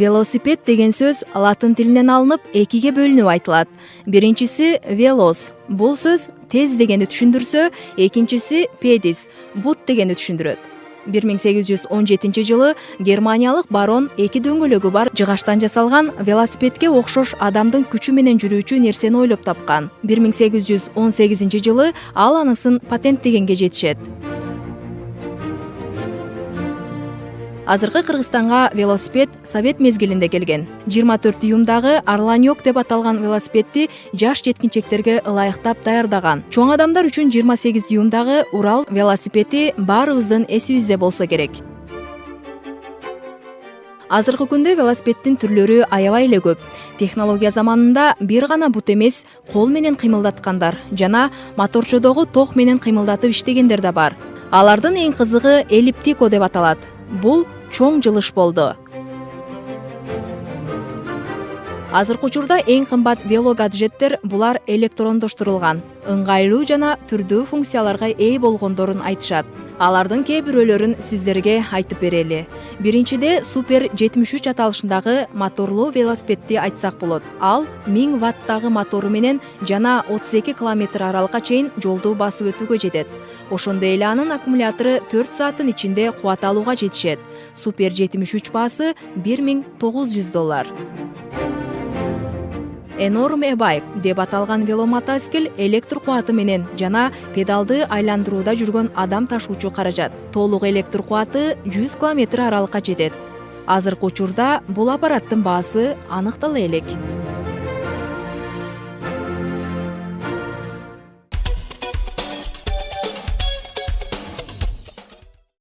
Велосипед деген сөз латын тилинен алынып, экиге бөлүнүп айтылат. Биринчиси velos. Бул сөз тез дегенди түшүндүрсө, экинчиси pedis. Бут дегенди түшүндүрөт. 1817 жылы германиялык барон эки дөңгөлөгү бар жыгачтан жасалган велосипедке окшош адамдын күчү менен жүрүүчү нерсени ойлоп тапкан. 1818 жылы ал анысын патенттегенге жетишет. Азыркы Кыргызстанга велосипед Совет мезгилинде келген. 24 июмдагы Арланёк деп аталган велосипедти жаш жеткинчектерге ылайыктап даярдаган. Чоң адамдар үчүн 28 июмдагы Урал велосипеди баарыбыздын эсибизде болсо керек. Азыркы күндө велосипеддин түрлөрү аябай эле көп. Технология заманында бир гана бут эмес, кол менен кыймылдаткандар жана моторчодогу ток менен кыймылдатып иштегендер да бар. Алардын эң кызыгы эллиптико деп аталат. Бул чоң жылыш болду. Азыркы учурда эң кымбат велогаджеттер булар электрондоштурулган, ыңгайлуу жана түрдүү функцияларга ээ болгондорун айтышат. Алардын кээ бирөөлөрүн сиздерге айтып берели. Биринчиде Супер 73 аталышындагы моторлуу велосипедди айтсак болот. Ал 1000 ваттагы мотору менен жана 32 км аралыкка чейин жолду басып өтүүгө жетет. Ошондой эле анын аккумулятору 4 сааттын ичинде кубат алууга жетишет. Супер 73 баасы $1900. Enorm e-bike деп аталган веломотоцикл электр кубаты менен жана педалды айландырууда жүргөн адам ташуучу каражат. Толук электр кубаты 100 км аралыкка жетет. Азыркы учурда бул аппараттын баасы аныктала элек.